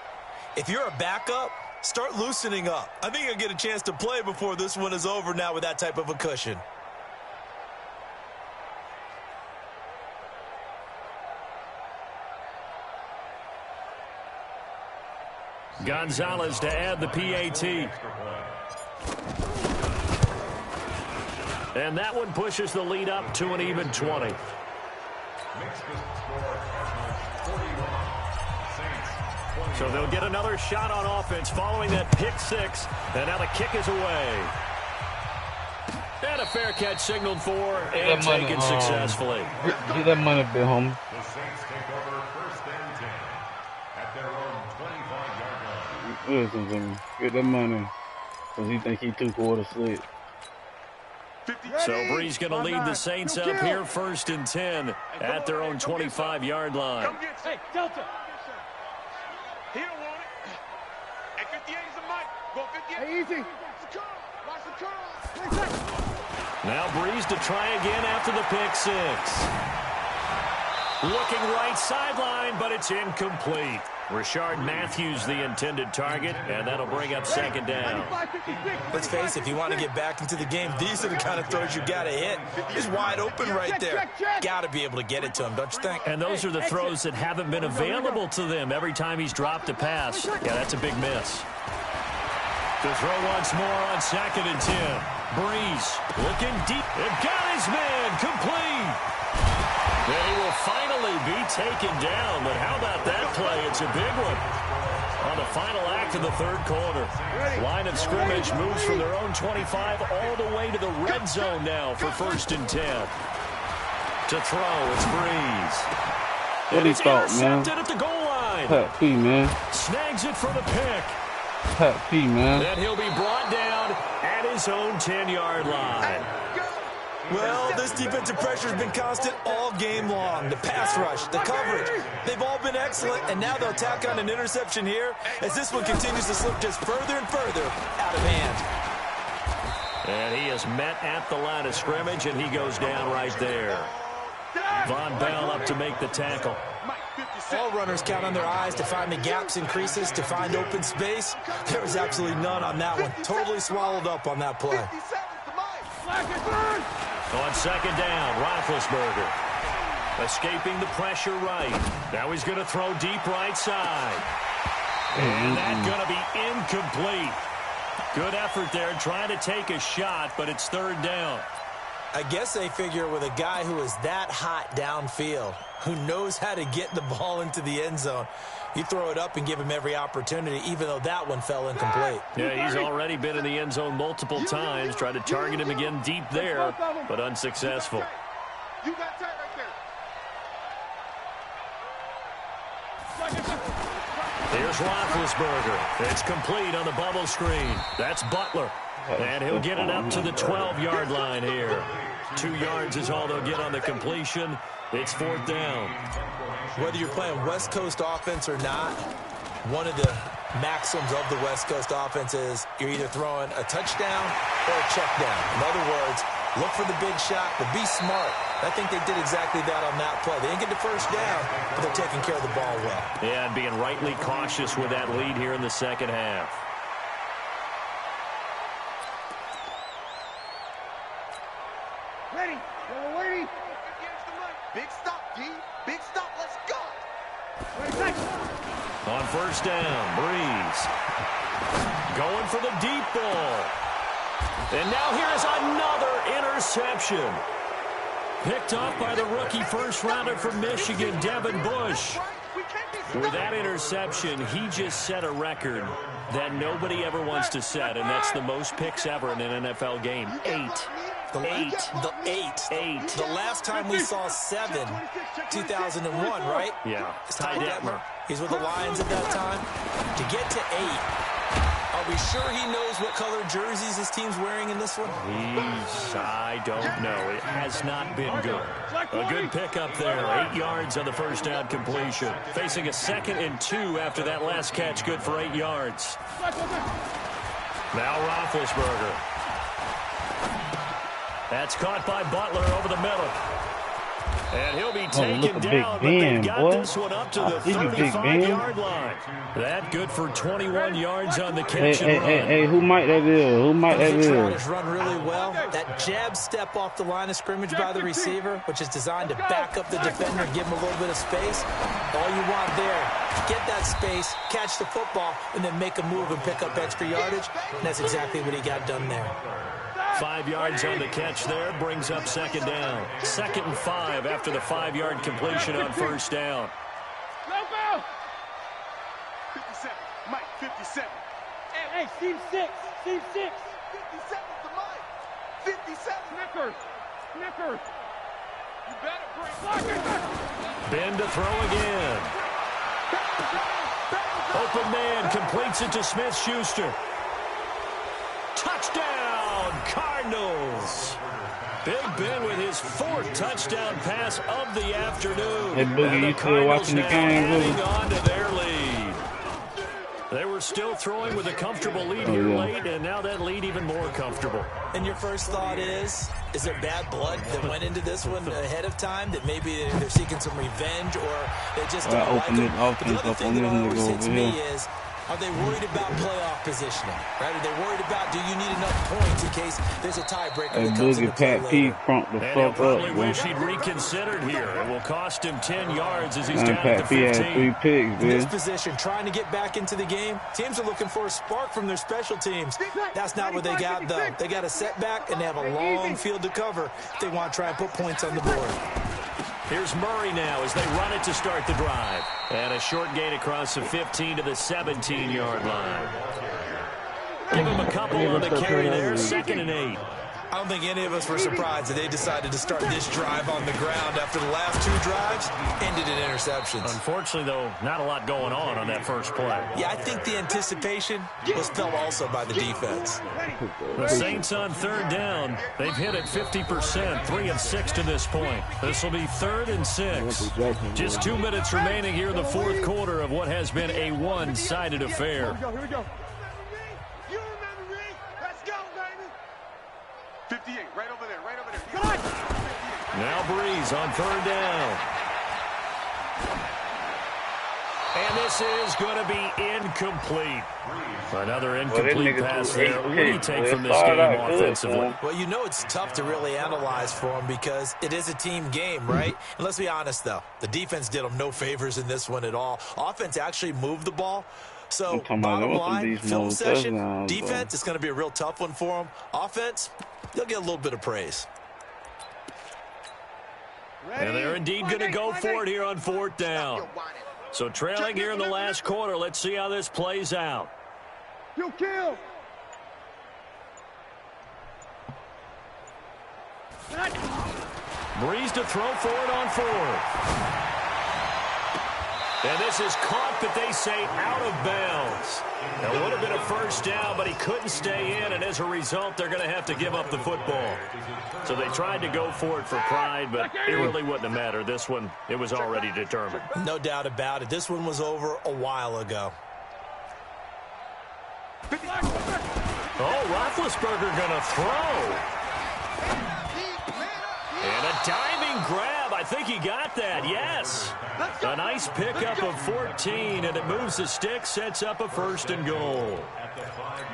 if you're a backup, start loosening up. I think you'll get a chance to play before this one is over now with that type of a cushion. Gonzalez to add the PAT. And that one pushes the lead up to an even 20. So they'll get another shot on offense following that pick 6. And now the kick is away. And a fair catch signaled for and taken successfully. Get that money, Bill Home. The Saints take over 1st and 10 at their own 25-yard line. Listen to me. Get that money. Because he think he 2 quarters slick. So Bree's going to lead the Saints up here 1st and 10 at their own 25-yard line. Hey, Delta. He don't want it. At 58 is the mic. Go 58. Hey, easy. Watch the curl. Watch the curl. Now Breeze to try again after the pick six. Looking right sideline, but it's incomplete. Richard Matthews the intended target, and that'll bring up second down. Let's face it, if you want to get back into the game, these are the kind of throws you got to hit. He's wide open right there. Got to be able to get it to him, don't you think? And those are the throws that haven't been available to them every time he's dropped a pass. Yeah, that's a big miss. To throw once more on 2nd and 10. Breeze looking deep. It got his man complete. And he will finally be taken down, but how about that play? It's a big one on the final act of the third quarter. Line of scrimmage moves from their own 25 all the way to the red zone now for 1st and 10. To throw, it's Breeze. What he thought, man? At the goal line. Pat P, man. Snags it for the pick. Pat P, man. Then he'll be brought down at his own 10-yard line. Well, this defensive pressure has been constant all game long. The pass rush, the coverage, they've all been excellent, and now they'll tack on an interception here as this one continues to slip just further and further out of hand. And he is met at the line of scrimmage, and he goes down right there. Von Bell up to make the tackle. All runners count on their eyes to find the gaps and creases, to find open space. There was absolutely none on that one. Totally swallowed up on that play. On 2nd down, Roethlisberger escaping the pressure right. Now he's going to throw deep right side. And that's going to be incomplete. Good effort there trying to take a shot, but it's 3rd down. I guess they figure with a guy who is that hot downfield, who knows how to get the ball into the end zone, you throw it up and give him every opportunity, even though that one fell incomplete. Yeah, he's already been in the end zone multiple times, tried to target him again deep there, but unsuccessful. You got tight right there. Here's Roethlisberger. It's complete on the bubble screen. That's Butler. And he'll get it up to the 12-yard line here. 2 yards is all they'll get on the completion. It's 4th down. Whether you're playing West Coast offense or not, one of the maxims of the West Coast offense is you're either throwing a touchdown or a check down. In other words, look for the big shot, but be smart. I think they did exactly that on that play. They didn't get the first down, but they're taking care of the ball well. Yeah, and being rightly cautious with that lead here in the second half. Ready. Ready. Big stop, D. Big stop. Let's go. On 1st down, Breeze going for the deep ball. And now here's another interception. Picked off by the rookie first-rounder from Michigan, Devin Bush. With that interception, he just set a record that nobody ever wants to set, and that's the most picks ever in an NFL game. 8. The last time we saw 7, 2001, right? Yeah. It's Ty Detmer. He's with the Lions at that time. To get to 8, are we sure he knows what color jerseys his team's wearing in this one? I don't know. It has not been good. A good pickup there. 8 yards on the first down completion. Facing a 2nd and 2 after that last catch. Good for 8 yards. Now Roethlisberger. That's caught by Butler over the middle. And he'll be taken down, but they've got this one up to the 35-yard line. That good for 21 yards on the catch and run. Hey, who might that is? Who might that is? Has run really well. That jab step off the line of scrimmage by the receiver, which is designed to back up the defender and give him a little bit of space. All you want there, get that space, catch the football, and then make a move and pick up extra yardage. And that's exactly what he got done there. 5 yards on the catch there, brings up 2nd down. 2nd and 5 after the 5-yard completion on 1st down. Go! 57, Mike, 57. Hey, Steve 6, Steve 6. 57's the Mike. 57. Snickers. You better bring Ben to throw again. Open man completes it to Smith-Schuster. Touchdown, Cardinals. Big Ben with his 4th touchdown pass of the afternoon. Hey, Boogie, you still watching the game, Boogie? On to their lead. They were still throwing with a comfortable lead here late, and now that lead even more comfortable. And your first thought is there bad blood that went into this one ahead of time, that maybe they're seeking some revenge, or they just don't like it? But the other thing that always hits me is, are they worried about playoff positioning? Right? Are they worried about, do you need enough points in case there's a tiebreaker that comes into play later? And he'll probably wish he'd reconsidered here. It will cost him 10 yards as he's down at the 15. Had 3 picks, in this position, trying to get back into the game, teams are looking for a spark from their special teams. That's not what they got, though. They got a setback, and they have a long field to cover if they want to try and put points on the board. Here's Murray now as they run it to start the drive. And a short gain across the 15 to the 17-yard line. Give him a couple on the carry there, 2nd and 8. I don't think any of us were surprised that they decided to start this drive on the ground after the last 2 drives ended in interceptions. Unfortunately, though, not a lot going on that first play. Yeah, I think the anticipation was felt also by the defense. The Saints on 3rd down. They've hit it 50%, 3 of 6 to this point. This will be 3rd and 6. Just 2 minutes remaining here in the 4th quarter of what has been a one-sided affair. Here we go. 58, right over there, right over there. Now Breeze on 3rd down. And this is going to be incomplete. Another incomplete pass there. What do you take from this game offensively? Well, you know it's tough to really analyze for them because it is a team game, right? And let's be honest, though. The defense did them no favors in this one at all. Offense actually moved the ball. So, bottom line, film session, defense, it's going to be a real tough one for them. Offense, they'll get a little bit of praise. And they're indeed going to go for it here on 4th down. So trailing here in the last quarter. Let's see how this plays out. You kill. Breeze to throw for it on 4th. And this is caught, but they say out of bounds. That would have been a first down, but he couldn't stay in, and as a result, they're going to have to give up the football. So they tried to go for it for pride, but it really wouldn't have mattered. This one, it was already determined. No doubt about it. This one was over a while ago. Oh, Roethlisberger going to throw. And a diving grab. I think he got that, yes. A nice pickup of 14, and it moves the stick, sets up a 1st and goal.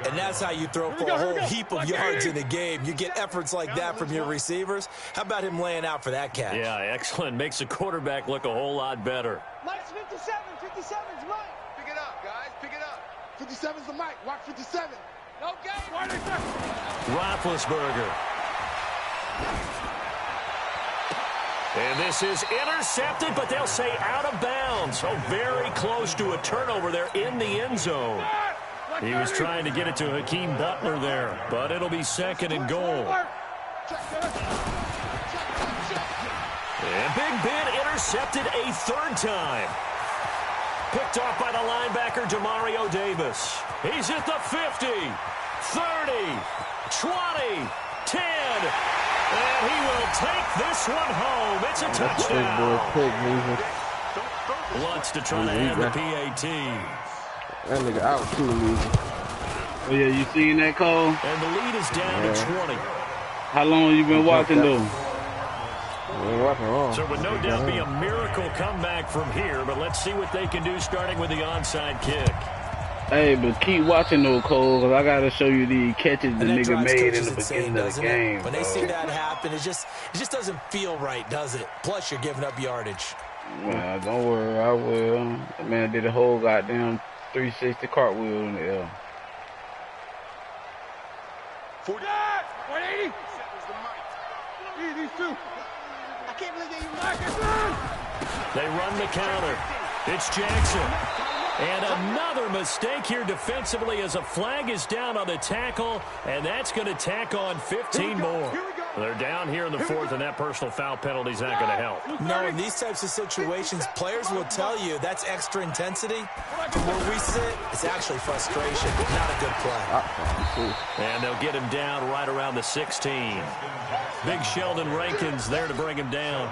And that's how you throw for a whole heap of yards in a game. You get efforts like that from your receivers. How about him laying out for that catch? Yeah, excellent. Makes the quarterback look a whole lot better. Mike's 57. 57's Mike. Pick it up, guys. Pick it up. 57's the Mike. Watch 57. No game. Roethlisberger. And this is intercepted, but they'll say out of bounds. So very close to a turnover there in the end zone. He was trying to get it to Hakeem Butler there, but it'll be 2nd and goal. And Big Ben intercepted a 3rd time. Picked off by the linebacker, Demario Davis. He's at the 50, 30, 20, 10. And he will take this one home. It's a touchdown. Wants to try to end the PAT. That nigga out too, Luigi. Oh, yeah, you seen that, Cole? And the lead is down to 20. How long you been watching, though? So it would no doubt be a miracle comeback from here, but let's see what they can do starting with the onside kick. Hey, but keep watching though, Cole, because I got to show you the catches the nigga made in the beginning of the game. When they see that happen, it just doesn't feel right, does it? Plus, you're giving up yardage. Well, don't worry, I will. That man did a whole goddamn 360 cartwheel in the air. 40. 180. These two. I can't believe they even They run the counter. It's Jackson. And another mistake here defensively as a flag is down on the tackle, and that's going to tack on 15 more. They're down here in the 4th, and that personal foul penalty is not going to help. No, in these types of situations, players will tell you that's extra intensity. From where we sit, it's actually frustration, not a good play. And they'll get him down right around the 16. Big Sheldon Rankins there to bring him down.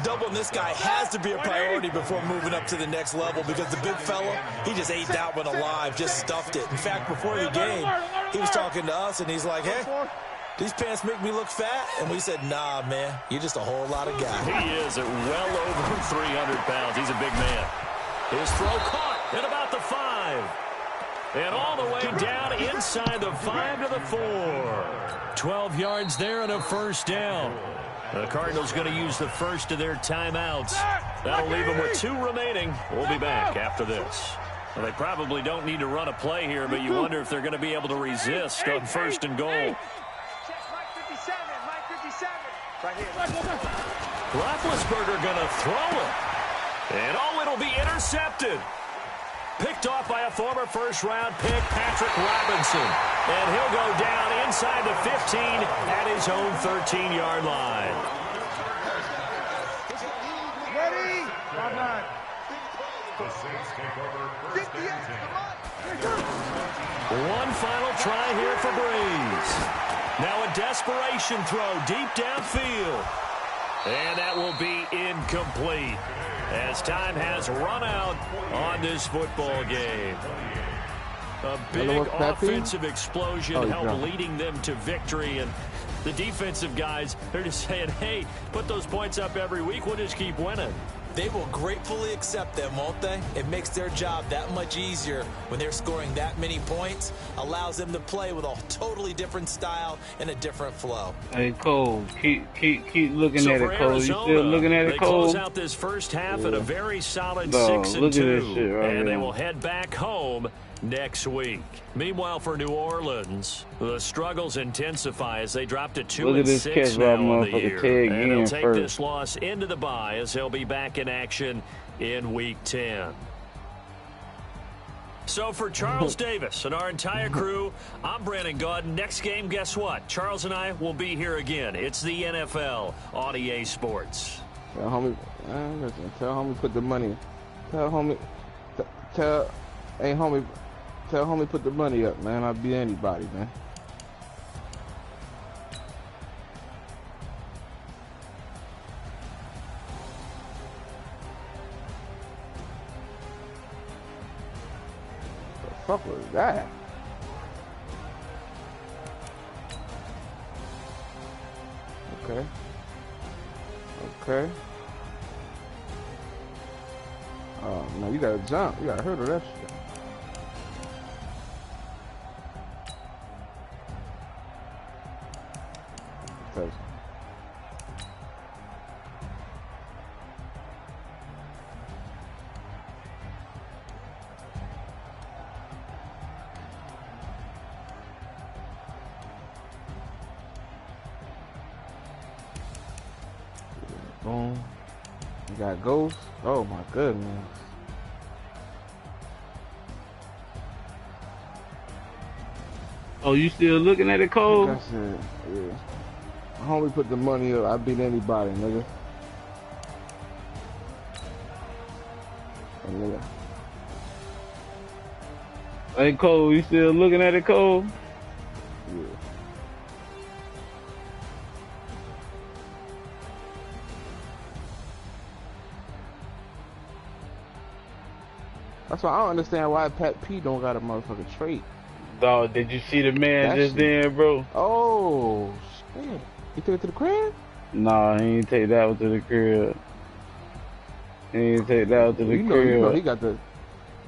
doubling this guy has to be a priority before moving up to the next level because the big fella, he just ate that one alive, just stuffed it. In fact, before the game, he was talking to us, and he's like, hey, these pants make me look fat. And we said, nah, man, you're just a whole lot of guy. He is at well over 300 pounds. He's a big man. His throw caught at about the 5. And all the way down inside the 5 to the 4. 12 yards there and a first down. The Cardinals going to use the first of their timeouts. That'll leave them with 2 remaining. We'll be back after this. Well, they probably don't need to run a play here, but you wonder if they're going to be able to resist on first and goal. Roethlisberger going to throw it. And it'll be intercepted. Picked off by a former first-round pick, Patrick Robinson. And he'll go down inside the 15 at his own 13-yard line. Ready? The Saints take over first and 10. One final try here for Breeze. Now a desperation throw deep downfield. And that will be incomplete as time has run out on this football game. A big offensive explosion helped leading them to victory. And the defensive guys, they're just saying, hey, put those points up every week. We'll just keep winning. They will gratefully accept them, won't they? It makes their job that much easier when they're scoring that many points. Allows them to play with a totally different style and a different flow. Hey, Cole, keep looking at it, Cole. You still looking at it, Cole? They close out this first half at a very solid 6-2, and they will head back home next week. Meanwhile, for New Orleans, the struggles intensify as they drop to 2-6 now on the year. And they'll take this loss into the bye as they'll be back in action in Week 10. So for Charles Davis and our entire crew, I'm Brandon Gaudin. Next game, guess what? Charles and I will be here again. It's the NFL on EA Sports. Tell homie put the money. Tell homie put the money up, man. I'll be anybody, man. What the fuck was that? Okay. Oh, man, you gotta jump. You gotta hurdle that shit. Boom. You got Ghost. Oh my goodness. Oh, you still looking at it, Cole? Like I said, yeah. Homie put the money up. I beat anybody, nigga. Oh, nigga. Hey, Cole, you still looking at it, Cole? Yeah. That's why I don't understand why Pat P don't got a motherfucking trait. Dog, did you see the man just then, bro? Oh, shit. He took it to the crib? Nah, he ain't take that one to the crib. He ain't take that one to the crib.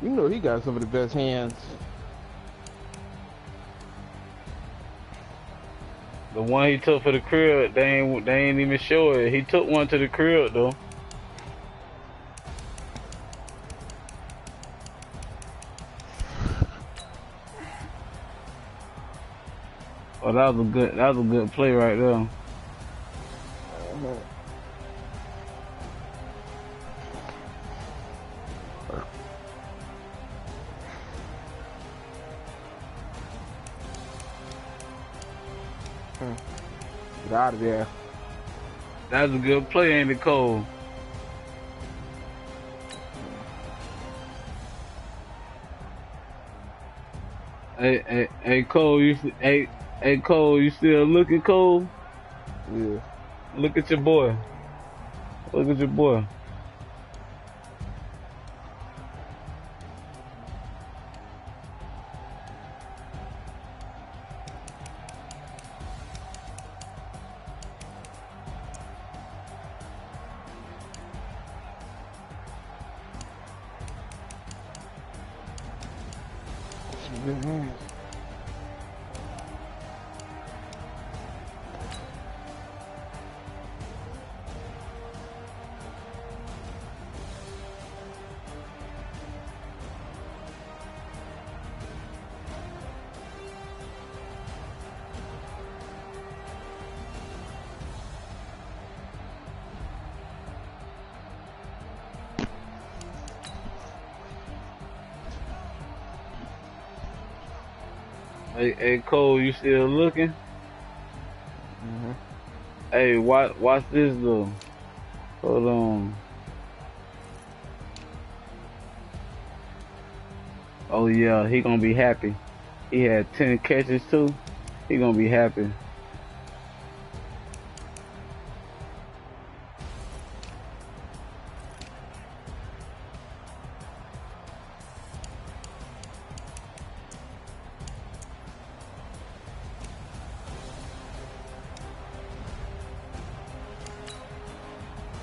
You know he got some of the best hands. The one he took for the crib, they ain't even show it. He took one to the crib though. Oh, that was a good play right there. Get out of there. That was a good play, ain't it, Cole? Hey, Cole, Hey, Cole, you still looking, Cole? Yeah. Look at your boy. Look at your boy. Good hands. Hey, Cole, you still looking? Mm-hmm. Hey, watch this though. Hold on. Oh yeah, he gonna be happy. He had 10 catches too. He gonna be happy.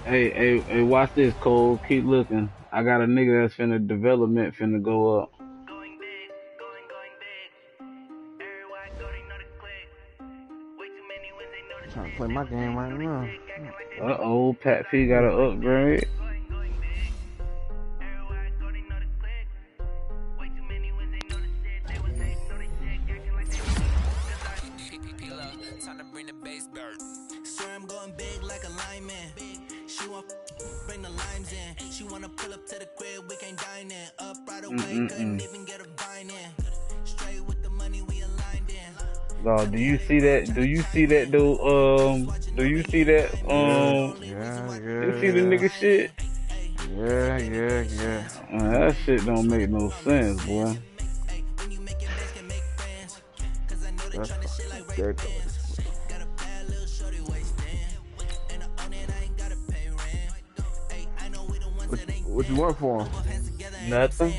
Hey, watch this, Cole. Keep looking. I got a nigga that's finna development finna go up. I'm trying to play my game right now. Uh-oh, Pat P got an upgrade. Swear I'm going big like a lineman. She want bring the limes in. She wanna pull up to the crib, we can't dine in. Up right away, couldn't even get a vine in. Straight with the money we aligned in. No, do you see that? Do you see that though? Do you see that? You see the nigga shit? Yeah. Man, that shit don't make no sense, boy. That's ridiculous. What you want for him? Nothing.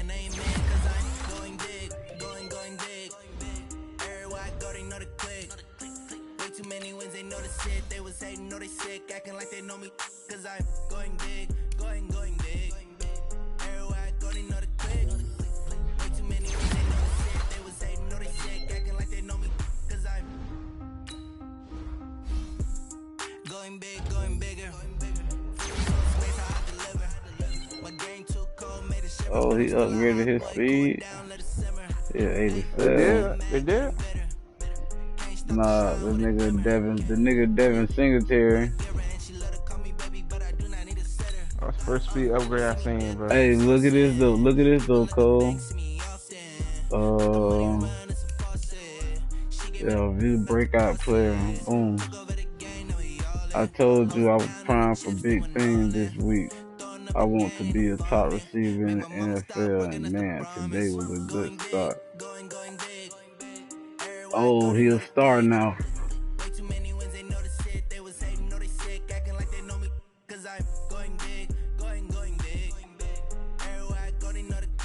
Oh, he upgraded his speed. Yeah, 87. They did? Nah, the nigga Devin Singletary. That's the first speed upgrade I seen, bro. Hey, look at this though, Cole. Yeah, view breakout player. Boom. I told you I was primed for big things this week. I want to be a top receiver in the NFL, and man, today was a good start. Oh, he a star now.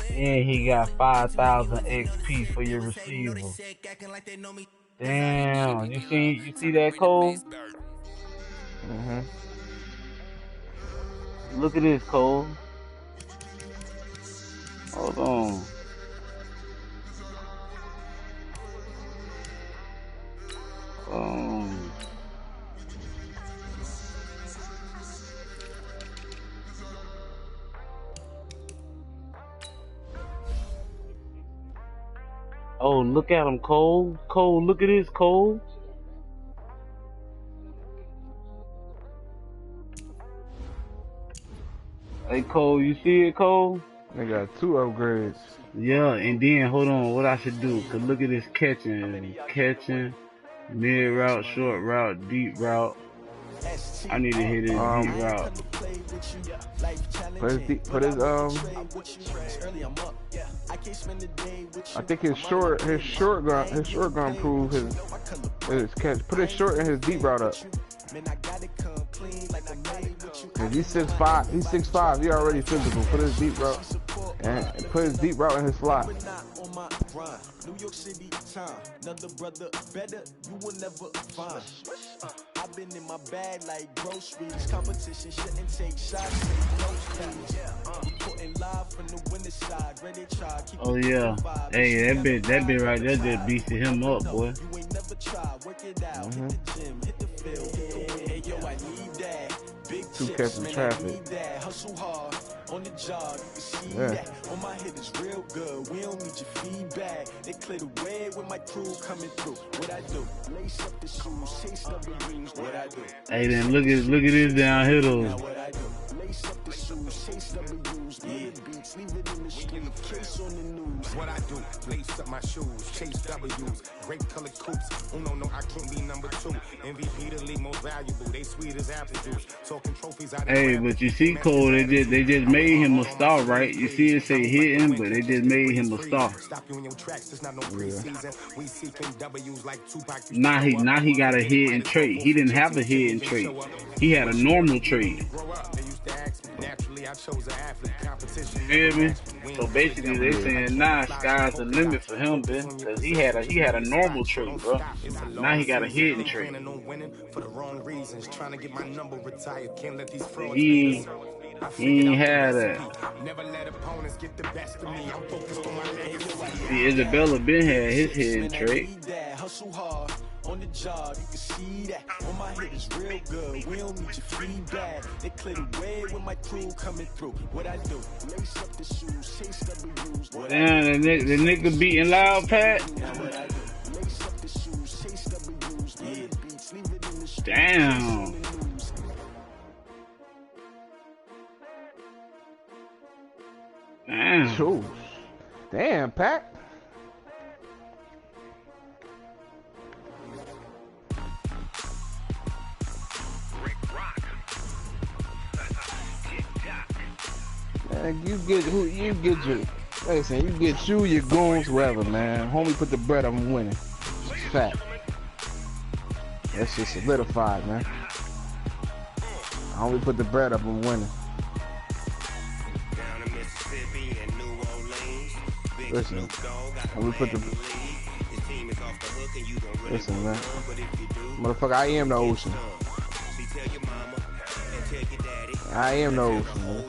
And he got 5,000 XP for your receiver. Damn, you see that, Cole? Look at this, Cole. Hold on. Oh, look at him, Cole. Cole, look at this, Cole. Hey, Cole, you see it, Cole? They got 2 upgrades. Yeah, and then, hold on, what I should do? Cause look at this catching, mid route, short route, deep route. I need to hit his deep route. Put his I think his short gonna improve his catch. Put his short and his deep route up. Cause he's 6'5", he's 6'5", he already physical. Put his deep route and put his deep route in his slot. New York City time, another brother better, you will never find. I've been in my bag like groceries, competition shouldn't take shots, take no putting live from the winner side, ready to try. Oh yeah, hey, that bit right there just beasted him up, boy. You ain't never tried, work it out, hit the gym, hit the field, hey yo, I need that. Big chips, man, I need that. Hustle hard on the job, you can see that. On my hit is real good. We don't need your feedback. They clear the way with my crew coming through. What I do? Lace up the shoes, chase up the rings. What I do? Hey, then look at this down here though. What I do? Lace up the shoes, chase up the rings. Beats, leave it in the street, case on the news. What I do? Lace up my shoes, chase W's, great colored coops. No, I can't be number 2. MVP the league most valuable. They sweet as apple juice. Talking trophies out. Hey, but you see, Cole, they just made him a star, right? You see it say hitting, but they just made him a star. Now he got a hitting trait. He didn't have a hitting trait. He had a normal trait. Feel me? So basically, they saying sky's the limit for him, man. Cause he had a normal trait, bro. Now he got a hitting trait. He ain't had that. See, Isabella been had his hitting trait. On the job, you can see that. On my hit is real good. We don't need your feedback. They clear the way with my crew coming through. What I do? Lace up the shoes, chase W's. Damn, the nigga beating loud, Pat. Lace up the shoes, chase W's. Beats, leave it in the street. Damn. Damn. Shoes. Damn, Pat. You get your, listen, you get your goons, wherever, man. Homie put the bread up and winning. It's fact. That shit solidified, man. Homie put the bread up and winning. Listen, homie put the, listen, man. Motherfucker, I am the ocean. I am the ocean, man.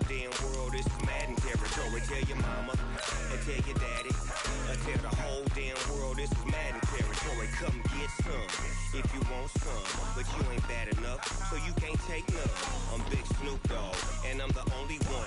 If you want some, but you ain't bad enough, so you can't take none. I'm Big Snoop Dogg, and I'm the only one.